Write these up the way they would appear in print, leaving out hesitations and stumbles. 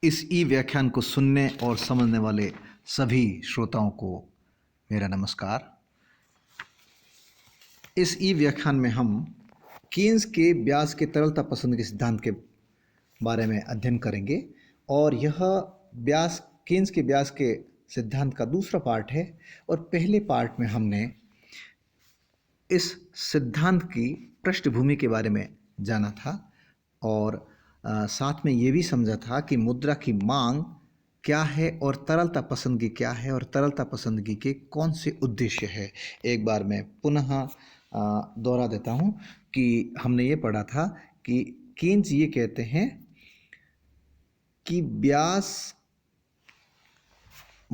इस ई व्याख्यान को सुनने और समझने वाले सभी श्रोताओं को मेरा नमस्कार। इस ई व्याख्यान में हम कीन्स के ब्याज के तरलता पसंद के सिद्धांत के बारे में अध्ययन करेंगे और यह ब्याज कीन्स के ब्याज के सिद्धांत का दूसरा पार्ट है। और पहले पार्ट में हमने इस सिद्धांत की पृष्ठभूमि के बारे में जाना था और साथ में ये भी समझा था कि मुद्रा की मांग क्या है और तरलता पसंदगी क्या है और तरलता पसंदगी के कौन से उद्देश्य है। एक बार मैं पुनः दोहरा देता हूँ कि हमने ये पढ़ा था कि कीन्स ये कहते हैं कि ब्याज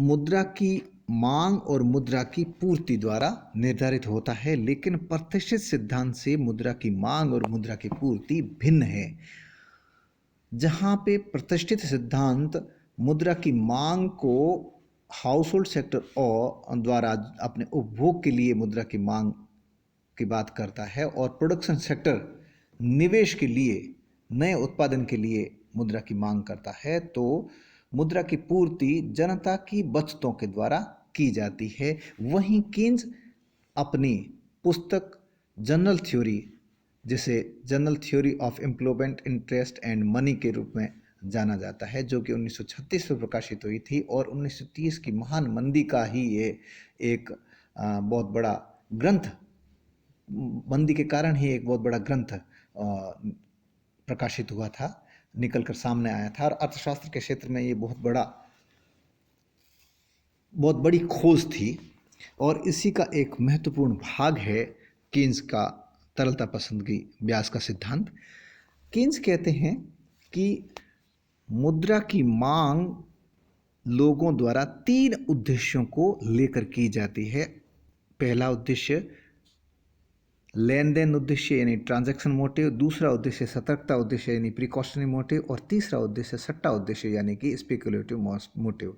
मुद्रा की मांग और मुद्रा की पूर्ति द्वारा निर्धारित होता है, लेकिन प्रतिष्ठित सिद्धांत से मुद्रा की मांग और मुद्रा की पूर्ति भिन्न है। जहाँ पे प्रतिष्ठित सिद्धांत मुद्रा की मांग को हाउस होल्ड सेक्टर और द्वारा अपने उपभोग के लिए मुद्रा की मांग की बात करता है और प्रोडक्शन सेक्टर निवेश के लिए नए उत्पादन के लिए मुद्रा की मांग करता है, तो मुद्रा की पूर्ति जनता की बचतों के द्वारा की जाती है। वहीं कीन्स अपनी पुस्तक जनरल थ्योरी, जिसे general theory of employment interest and money के रूप में जाना जाता है, जो कि 1936 में प्रकाशित हुई थी और 1930 की महान मंदी का ही ये एक बहुत बड़ा ग्रंथ, मंदी के कारण ही एक बहुत बड़ा ग्रंथ प्रकाशित हुआ था, निकल कर सामने आया था। और अर्थशास्त्र के क्षेत्र में ये बहुत बड़ी खोज थी और इसी का एक महत्वपूर्ण भाग है कीन्स का तरलता पसंदगी ब्याज का सिद्धांत। कीन्स कहते हैं कि मुद्रा की मांग लोगों द्वारा 3 उद्देश्यों को लेकर की जाती है। पहला उद्देश्य लेन देन उद्देश्य यानी ट्रांजैक्शन मोटिव, दूसरा उद्देश्य सतर्कता उद्देश्य यानी प्रिकॉशनरी मोटिव और तीसरा उद्देश्य सट्टा उद्देश्य यानी कि स्पेकुलेटिव मोटिव।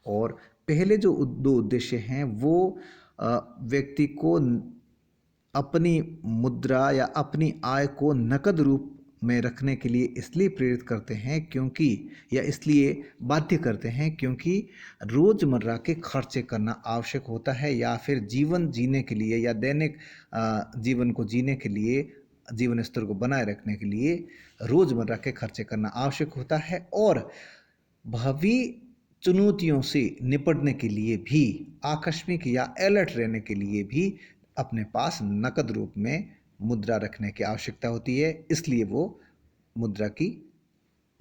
और पहले जो 2 उद्देश्य हैं वो व्यक्ति को अपनी मुद्रा या अपनी आय को नकद रूप में रखने के लिए इसलिए प्रेरित करते हैं क्योंकि या इसलिए बाध्य करते हैं क्योंकि रोज़मर्रा के खर्चे करना आवश्यक होता है या फिर जीवन जीने के लिए या दैनिक जीवन को जीने के लिए, जीवन स्तर को बनाए रखने के लिए रोज़मर्रा के खर्चे करना आवश्यक होता है और भावी चुनौतियों से निपटने के लिए भी, आकस्मिक या अलर्ट रहने के लिए भी अपने पास नकद रूप में मुद्रा रखने की आवश्यकता होती है, इसलिए वो मुद्रा की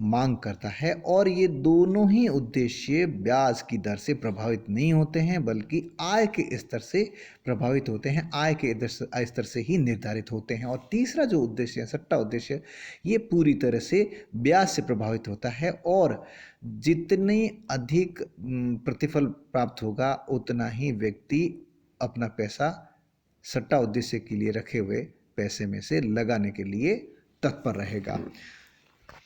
मांग करता है। और ये दोनों ही उद्देश्य ब्याज की दर से प्रभावित नहीं होते हैं बल्कि आय के स्तर से प्रभावित होते हैं, आय के स्तर से ही निर्धारित होते हैं। और तीसरा जो उद्देश्य है सट्टा उद्देश्य, ये पूरी तरह से ब्याज से प्रभावित होता है और जितनी अधिक प्रतिफल प्राप्त होगा उतना ही व्यक्ति अपना पैसा सट्टा उद्देश्य के लिए रखे हुए पैसे में से लगाने के लिए तत्पर रहेगा।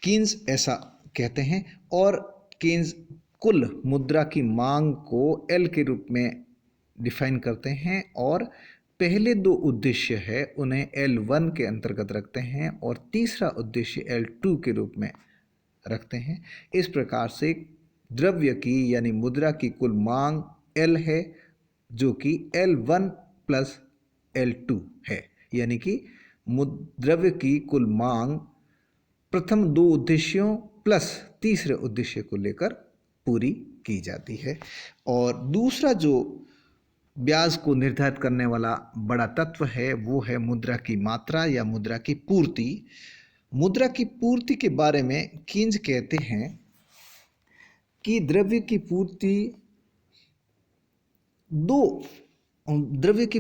कीन्स ऐसा कहते हैं और कीन्स कुल मुद्रा की मांग को एल के रूप में डिफाइन करते हैं और पहले 2 उद्देश्य है उन्हें L1 के अंतर्गत रखते हैं और तीसरा उद्देश्य L2 के रूप में रखते हैं। इस प्रकार से द्रव्य की यानी मुद्रा की कुल मांग L है जो कि L1 प्लस L2 है, यानी कि द्रव्य की कुल मांग प्रथम 2 उद्देश्यों प्लस तीसरे उद्देश्य को लेकर पूरी की जाती है। और दूसरा जो ब्याज को निर्धारित करने वाला बड़ा तत्व है वो है मुद्रा की मात्रा या मुद्रा की पूर्ति। मुद्रा की पूर्ति के बारे में कीन्स कहते हैं कि द्रव्य की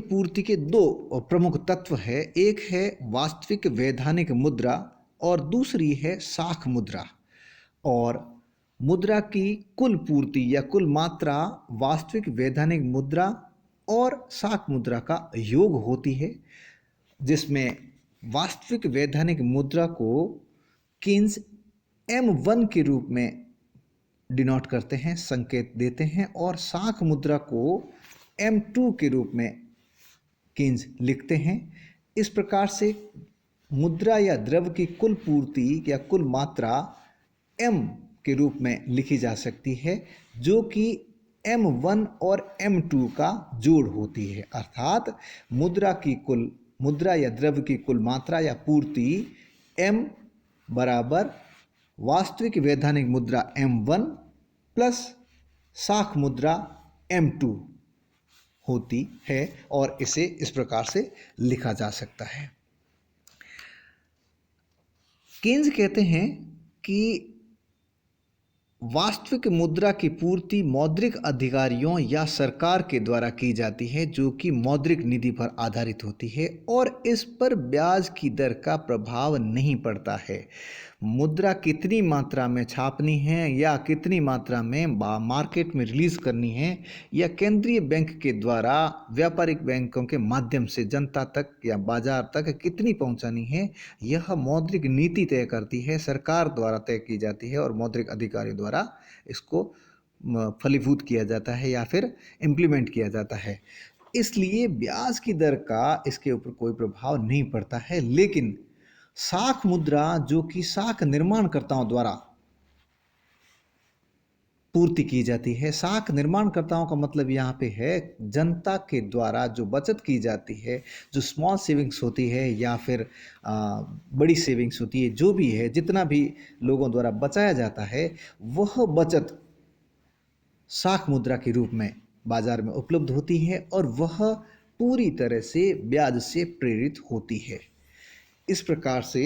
पूर्ति के 2 प्रमुख तत्व है। एक है वास्तविक वैधानिक मुद्रा और दूसरी है साख मुद्रा। और मुद्रा की कुल पूर्ति या कुल मात्रा वास्तविक वैधानिक मुद्रा और साख मुद्रा का योग होती है, जिसमें वास्तविक वैधानिक मुद्रा को कीन्स M1 के रूप में डिनोट करते हैं, संकेत देते हैं और साख मुद्रा को M2 के रूप में कीन्स लिखते हैं। इस प्रकार से मुद्रा या द्रव्य की कुल पूर्ति या कुल मात्रा M के रूप में लिखी जा सकती है, जो कि M1 और M2 का जोड़ होती है। अर्थात मुद्रा या द्रव्य की कुल मात्रा या पूर्ति M बराबर वास्तविक वैधानिक मुद्रा M1 प्लस साख मुद्रा M2 होती है, और इसे इस प्रकार से लिखा जा सकता है। केन्स कहते हैं कि वास्तविक मुद्रा की पूर्ति मौद्रिक अधिकारियों या सरकार के द्वारा की जाती है, जो कि मौद्रिक नीति पर आधारित होती है, और इस पर ब्याज की दर का प्रभाव नहीं पड़ता है। मुद्रा कितनी मात्रा में छापनी है या कितनी मात्रा में मार्केट में रिलीज करनी है, या केंद्रीय बैंक के द्वारा व्यापारिक बैंकों के माध्यम से जनता तक या बाजार तक कितनी पहुंचानी है, यह मौद्रिक नीति तय करती है, सरकार द्वारा तय की जाती है और मौद्रिक अधिकारियों द्वारा इसको फलीभूत किया जाता है या फिर इम्प्लीमेंट किया जाता है। इसलिए ब्याज की दर का इसके ऊपर कोई प्रभाव नहीं पड़ता है। लेकिन साख मुद्रा, जो कि साख निर्माणकर्ताओं द्वारा पूर्ति की जाती है, साख निर्माणकर्ताओं का मतलब यहाँ पे है जनता के द्वारा जो बचत की जाती है, जो स्मॉल सेविंग्स होती है या फिर बड़ी सेविंग्स होती है, जो भी है, जितना भी लोगों द्वारा बचाया जाता है, वह बचत साख मुद्रा के रूप में बाजार में उपलब्ध होती है और वह पूरी तरह से ब्याज से प्रेरित होती है। इस प्रकार से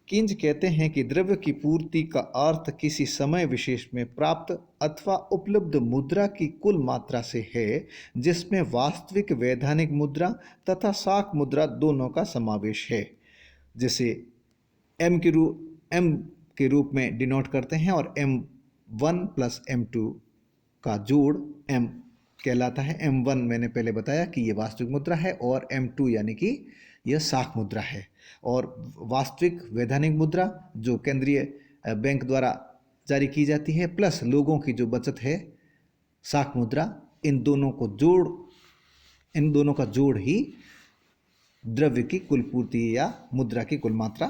केन्स कहते हैं कि द्रव्य की पूर्ति का अर्थ किसी समय विशेष में प्राप्त अथवा उपलब्ध मुद्रा की कुल मात्रा से है, जिसमें वास्तविक वैधानिक मुद्रा तथा साख मुद्रा दोनों का समावेश है। जैसे M के रूप में डिनोट करते हैं, और M1 प्लस M2 का जोड़ M कहलाता है। M1 मैंने पहले बताया कि ये वास्तविक मुद्रा है, और M2 यानी कि यह साख मुद्रा है। और वास्तविक वैधानिक मुद्रा जो केंद्रीय बैंक द्वारा जारी की जाती है, प्लस लोगों की जो बचत है साख मुद्रा, इन दोनों का जोड़ ही द्रव्य की कुल पूर्ति या मुद्रा की कुल मात्रा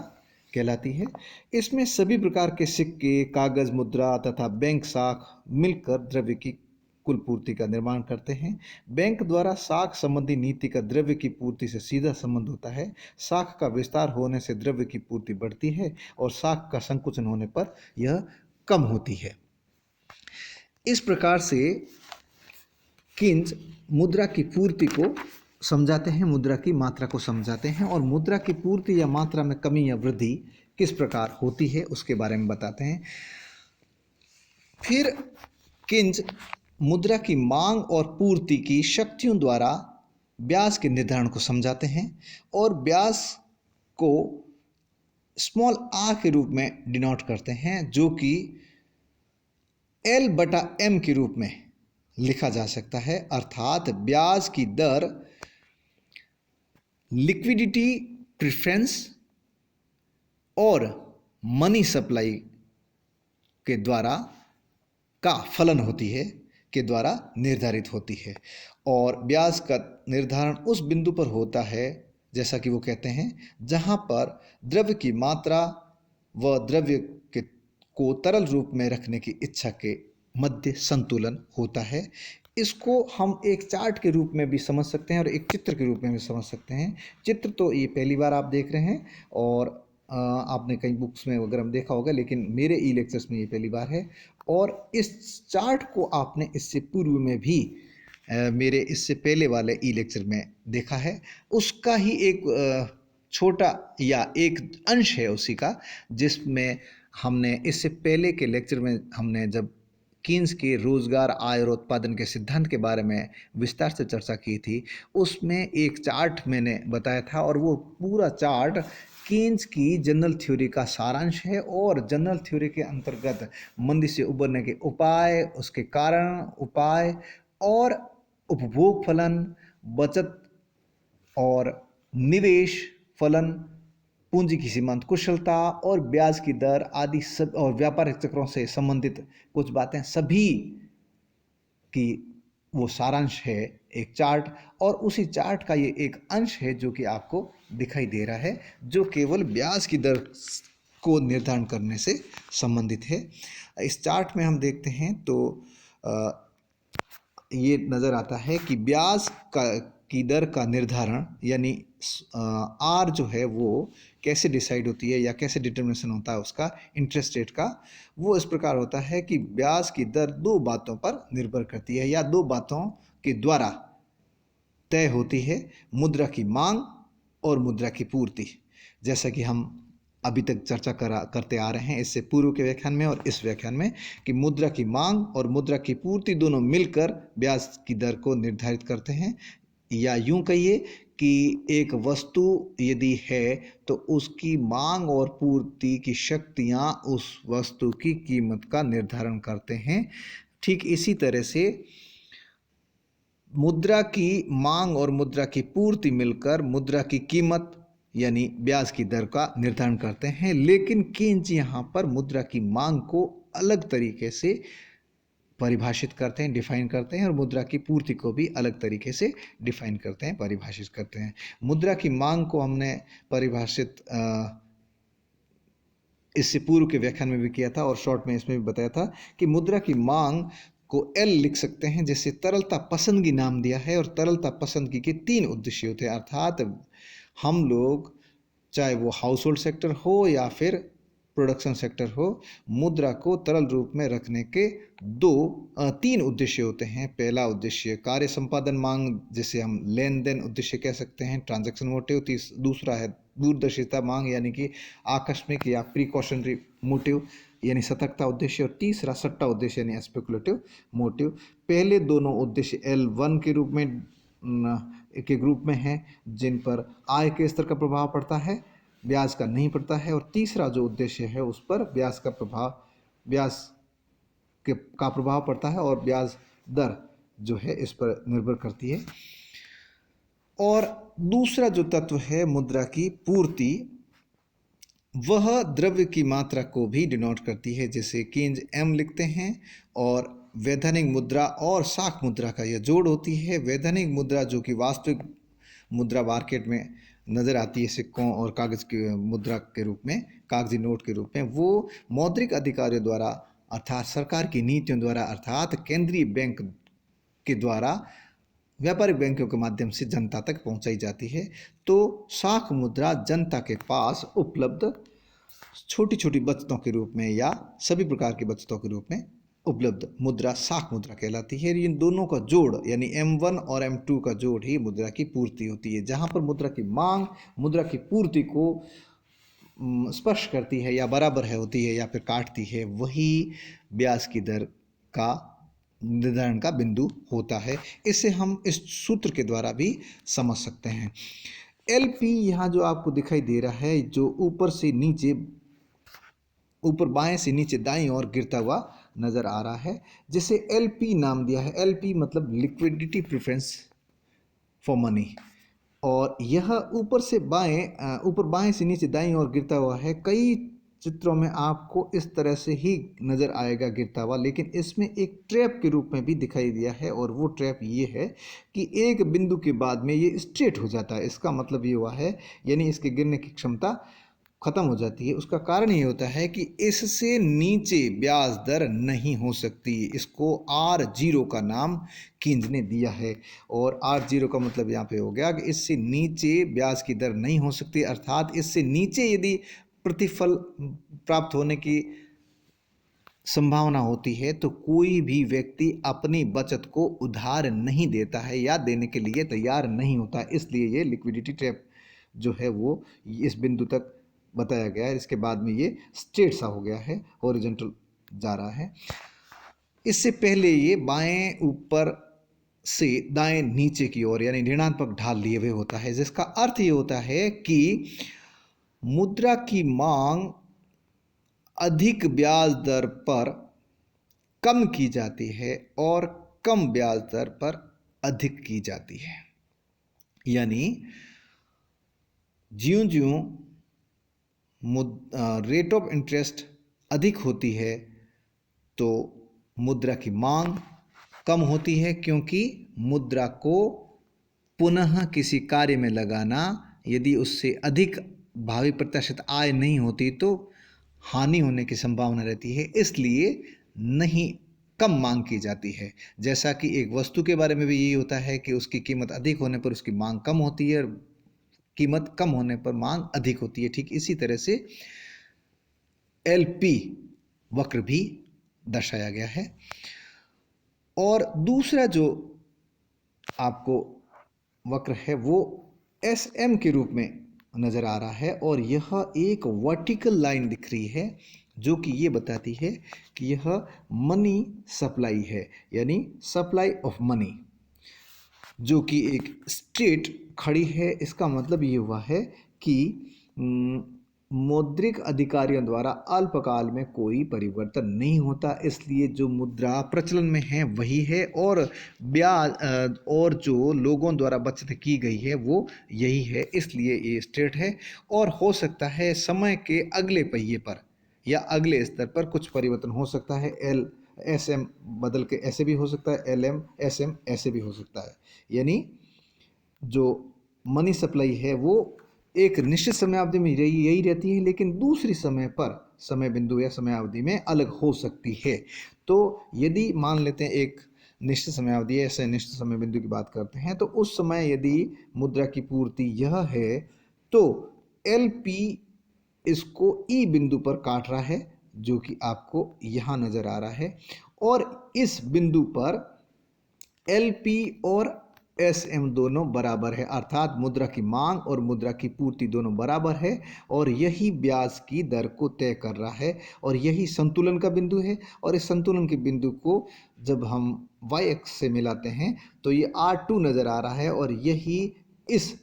कहलाती है। इसमें सभी प्रकार के सिक्के, कागज मुद्रा तथा बैंक साख मिलकर द्रव्य की कुल पूर्ति का निर्माण करते हैं। बैंक द्वारा साख संबंधी नीति का द्रव्य की पूर्ति से सीधा संबंध होता है। साख का विस्तार होने से द्रव्य की पूर्ति बढ़ती है और साख का संकुचन होने पर यह कम होती है। इस प्रकार से केन्स मुद्रा की पूर्ति को समझाते हैं, मुद्रा की मात्रा को समझाते हैं, और मुद्रा की पूर्ति या मात्रा में कमी या वृद्धि किस प्रकार होती है उसके बारे में बताते हैं। फिर केन्स मुद्रा की मांग और पूर्ति की शक्तियों द्वारा ब्याज के निर्धारण को समझाते हैं, और ब्याज को स्मॉल r के रूप में डिनोट करते हैं, जो कि L/M के रूप में लिखा जा सकता है। अर्थात ब्याज की दर लिक्विडिटी प्रेफरेंस और मनी सप्लाई के द्वारा का फलन होती है, के द्वारा निर्धारित होती है। और ब्याज का निर्धारण उस बिंदु पर होता है, जैसा कि वो कहते हैं, जहां पर द्रव्य की मात्रा व द्रव्य को तरल रूप में रखने की इच्छा के मध्य संतुलन होता है। इसको हम एक चार्ट के रूप में भी समझ सकते हैं और एक चित्र के रूप में भी समझ सकते हैं। चित्र तो ये पहली बार आप देख रहे हैं, और आपने कई बुक्स में वगैरह में देखा होगा, लेकिन मेरे ई लेक्चर्स में ये पहली बार है। और इस चार्ट को आपने इससे पूर्व में भी मेरे इससे पहले वाले ई लेक्चर में देखा है। उसका ही एक छोटा या एक अंश है उसी का, जिसमें हमने इससे पहले के लेक्चर में हमने जब केन्स के रोजगार, आय और उत्पादन के सिद्धांत के बारे में विस्तार से चर्चा की थी। उसमें एक चार्ट मैंने बताया था, और वो पूरा चार्ट केन्स की जनरल थ्योरी का सारांश है, और जनरल थ्योरी के अंतर्गत मंदी से उबरने के उपाय, उसके कारण, उपाय और उपभोग फलन, बचत और निवेश फलन, पूंजी की सीमांत कुशलता और ब्याज की दर आदि सब, और व्यापारिक चक्रों से संबंधित कुछ बातें, सभी की वो सारांश है एक चार्ट। और उसी चार्ट का ये एक अंश है जो कि आपको दिखाई दे रहा है, जो केवल ब्याज की दर को निर्धारण करने से संबंधित है। इस चार्ट में हम देखते हैं तो ये नज़र आता है कि ब्याज की दर का निर्धारण यानी आर जो है वो कैसे डिसाइड होती है या कैसे डिटर्मिनेशन होता है उसका, इंटरेस्ट रेट का, वो इस प्रकार होता है कि ब्याज की दर दो बातों पर निर्भर करती है या दो बातों के द्वारा तय होती है, मुद्रा की मांग और मुद्रा की पूर्ति। जैसा कि हम अभी तक चर्चा करते आ रहे हैं इससे पूर्व के व्याख्यान में और इस व्याख्यान में, कि मुद्रा की मांग और मुद्रा की पूर्ति दोनों मिलकर ब्याज की दर को निर्धारित करते हैं। या यूं कहिए कि एक वस्तु यदि है तो उसकी मांग और पूर्ति की शक्तियां उस वस्तु की कीमत का निर्धारण करते हैं। ठीक इसी तरह से मुद्रा की मांग और मुद्रा की पूर्ति मिलकर मुद्रा की कीमत यानी ब्याज की दर का निर्धारण करते हैं। लेकिन केन्ज यहाँ पर मुद्रा की मांग को अलग तरीके से परिभाषित करते हैं, डिफाइन करते हैं, और मुद्रा की पूर्ति को भी अलग तरीके से डिफाइन करते हैं, परिभाषित करते हैं। मुद्रा की मांग को हमने परिभाषित इससे पूर्व के व्याख्यान में भी किया था और शॉर्ट में इसमें भी बताया था कि मुद्रा की मांग को एल लिख सकते हैं, जैसे तरलता पसंदगी नाम दिया है, और तरलता पसंदगी के तीन उद्देश्य होते हैं। अर्थात हम लोग चाहे वो हाउस होल्ड सेक्टर हो या फिर प्रोडक्शन सेक्टर हो, मुद्रा को तरल रूप में रखने के तीन उद्देश्य होते हैं। पहला उद्देश्य कार्य संपादन मांग, जिसे हम लेन देन उद्देश्य कह सकते हैं, ट्रांजैक्शन मोटिव। दूसरा है दूरदर्शिता मांग यानी कि आकस्मिक या प्रिकॉशनरी मोटिव यानी सतर्कता उद्देश्य, और तीसरा सट्टा उद्देश्य यानी स्पेकुलेटिव मोटिव। पहले दोनों उद्देश्य L1 के ग्रुप में हैं, जिन पर आय के स्तर का प्रभाव पड़ता है, ब्याज का नहीं पड़ता है। और तीसरा जो उद्देश्य है उस पर ब्याज का प्रभाव पड़ता है और ब्याज दर जो है इस पर निर्भर करती है। और दूसरा जो तत्व है मुद्रा की पूर्ति, वह द्रव्य की मात्रा को भी डिनोट करती है, जैसे केन्ज एम लिखते हैं। और वैधानिक मुद्रा और साख मुद्रा का यह जोड़ होती है। वैधानिक मुद्रा जो कि वास्तविक मुद्रा मार्केट में नज़र आती है सिक्कों और कागज़ की मुद्रा के रूप में, कागजी नोट के रूप में, वो मौद्रिक अधिकारियों द्वारा अर्थात सरकार की नीतियों द्वारा अर्थात केंद्रीय बैंक के द्वारा व्यापारिक बैंकों के माध्यम से जनता तक पहुंचाई जाती है। तो साख मुद्रा जनता के पास उपलब्ध छोटी छोटी बचतों के रूप में या सभी प्रकार की बचतों के रूप में उपलब्ध मुद्रा साख मुद्रा कहलाती है। इन दोनों का जोड़ यानी M1 और M2 का जोड़ ही मुद्रा की पूर्ति होती है। जहां पर मुद्रा की मांग मुद्रा की पूर्ति को स्पर्श करती है या बराबर है होती है या फिर काटती है, वही ब्याज की दर का निर्धारण का बिंदु होता है। इसे हम इस सूत्र के द्वारा भी समझ सकते हैं। LP यहाँ जो आपको दिखाई दे रहा है, जो ऊपर बाएं से नीचे दाईं ओर गिरता हुआ नजर आ रहा है, जिसे LP नाम दिया है। LP मतलब लिक्विडिटी प्रेफरेंस फॉर मनी, और यह ऊपर बाएं से नीचे दाईं ओर गिरता हुआ है। कई चित्रों में आपको इस तरह से ही नज़र आएगा गिरता हुआ, लेकिन इसमें एक ट्रैप के रूप में भी दिखाई दिया है, और वो ट्रैप ये है कि एक बिंदु के बाद में ये स्ट्रेट हो जाता है। इसका मतलब ये हुआ है यानी इसके गिरने की क्षमता ख़त्म हो जाती है। उसका कारण ये होता है कि इससे नीचे ब्याज दर नहीं हो सकती। इसको R0 का नाम केन्ज ने दिया है, और R0 का मतलब यहाँ पे हो गया कि इससे नीचे ब्याज की दर नहीं हो सकती, अर्थात इससे नीचे यदि प्रतिफल प्राप्त होने की संभावना होती है तो कोई भी व्यक्ति अपनी बचत को उधार नहीं देता है या देने के लिए तैयार नहीं होता। इसलिए ये लिक्विडिटी ट्रैप जो है वो इस बिंदु तक बताया गया है। इसके बाद में ये स्ट्रेट सा हो गया है, हॉरिजॉन्टल जा रहा है। इससे पहले ये बाएं ऊपर से दाएं नीचे की ओर यानी ऋणात्मक ढाल लिए हुए होता है, जिसका अर्थ ये होता है कि मुद्रा की मांग अधिक ब्याज दर पर कम की जाती है और कम ब्याज दर पर अधिक की जाती है। यानी ज्यों-ज्यों रेट ऑफ इंटरेस्ट अधिक होती है तो मुद्रा की मांग कम होती है, क्योंकि मुद्रा को पुनः किसी कार्य में लगाना, यदि उससे अधिक भावी प्रत्याशित आय नहीं होती तो हानि होने की संभावना रहती है, इसलिए नहीं कम मांग की जाती है। जैसा कि एक वस्तु के बारे में भी यही होता है कि उसकी कीमत अधिक होने पर उसकी मांग कम होती है और कीमत कम होने पर मांग अधिक होती है। ठीक इसी तरह से एलपी वक्र भी दर्शाया गया है। और दूसरा जो आपको वक्र है वो एस एम के रूप में नज़र आ रहा है, और यह एक वर्टिकल लाइन दिख रही है जो कि ये बताती है कि यह मनी सप्लाई है, यानी सप्लाई ऑफ मनी, जो कि एक स्ट्रेट खड़ी है। इसका मतलब ये हुआ है कि मौद्रिक अधिकारियों द्वारा अल्पकाल में कोई परिवर्तन नहीं होता, इसलिए जो मुद्रा प्रचलन में है वही है, और ब्याज और जो लोगों द्वारा बचत की गई है वो यही है, इसलिए ये स्ट्रेट है। और हो सकता है समय के अगले पहिए पर या अगले स्तर पर कुछ परिवर्तन हो सकता है। एल एस एम बदल के ऐसे भी हो सकता है, एल एम एस एम ऐसे भी हो सकता है। यानी जो मनी सप्लाई है वो एक निश्चित समयावधि में यही रहती है, लेकिन दूसरी समय पर समय बिंदु या समयावधि में अलग हो सकती है। तो यदि मान लेते हैं एक निश्चित समयावधि ऐसे निश्चित समय बिंदु की बात करते हैं, तो उस समय यदि मुद्रा की पूर्ति यह है तो एलपी इसको ई बिंदु पर काट रहा है, जो कि आपको यहाँ नजर आ रहा है, और इस बिंदु पर एलपी और एस एम दोनों बराबर है, अर्थात मुद्रा की मांग और मुद्रा की पूर्ति दोनों बराबर है, और यही ब्याज की दर को तय कर रहा है, और यही संतुलन का बिंदु है। और इस संतुलन के बिंदु को जब हम वाई एक्स से मिलाते हैं तो ये R2 नजर आ रहा है, और यही इस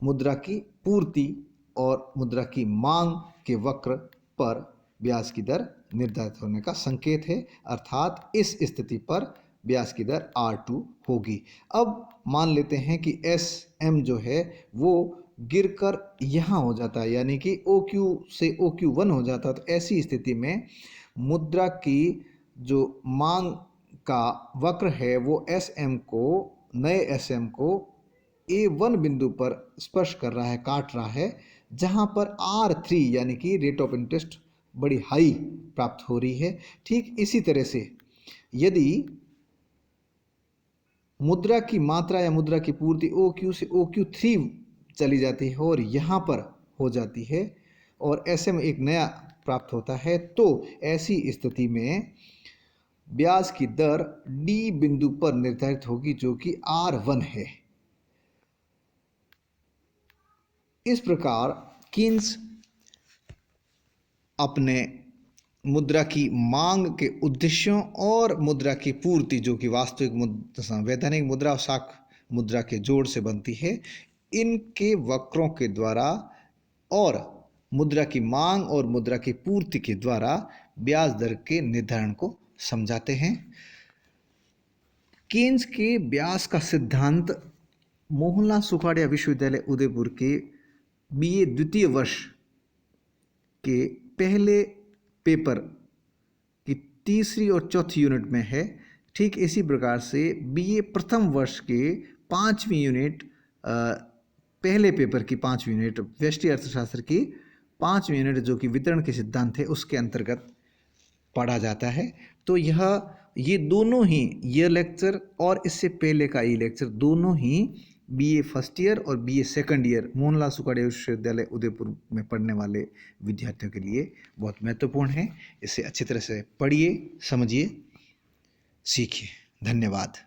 मुद्रा की पूर्ति और मुद्रा की मांग के वक्र पर ब्याज की दर निर्धारित होने का संकेत है, अर्थात इस स्थिति पर ब्याज की दर R2 होगी। अब मान लेते हैं कि SM जो है वो गिरकर यहाँ हो जाता है, यानी कि OQ से OQ1 हो जाता है, तो ऐसी स्थिति में मुद्रा की जो मांग का वक्र है वो SM को, नए SM को A1 बिंदु पर स्पर्श कर रहा है, काट रहा है, जहां पर R3 यानी कि रेट ऑफ इंटरेस्ट बड़ी हाई प्राप्त हो रही है। ठीक इसी तरह से यदि मुद्रा की मात्रा या मुद्रा की पूर्ति OQ से OQ3 चली जाती है और यहाँ पर हो जाती है और ऐसे में एक नया प्राप्त होता है, तो ऐसी स्थिति में ब्याज की दर D बिंदु पर निर्धारित होगी, जो कि R1 है। इस प्रकार कीन्स अपने मुद्रा की मांग के उद्देश्यों और मुद्रा की पूर्ति, जो कि वास्तविक वैधानिक मुद्रा और साख मुद्रा के जोड़ से बनती है, इनके वक्रों के द्वारा और मुद्रा की मांग और मुद्रा की पूर्ति के द्वारा ब्याज दर के निर्धारण को समझाते हैं। कीन्स के ब्याज का सिद्धांत मोहनलाल सुखाड़िया विश्वविद्यालय उदयपुर के BA द्वितीय वर्ष के पहले पेपर की तीसरी और चौथी यूनिट में है। ठीक इसी प्रकार से BA प्रथम वर्ष के 5वीं यूनिट, पहले पेपर की 5वीं यूनिट व्यष्टि अर्थशास्त्र की 5वीं यूनिट, जो कि वितरण के सिद्धांत है, उसके अंतर्गत पढ़ा जाता है। तो ये दोनों ही, ये लेक्चर और इससे पहले का ये लेक्चर, दोनों ही BA फर्स्ट ईयर और BA second year Mohanlal Sukhadia विश्वविद्यालय उदयपुर में पढ़ने वाले विद्यार्थियों के लिए बहुत महत्वपूर्ण है। इसे अच्छी तरह से पढ़िए, समझिए, सीखिए। धन्यवाद।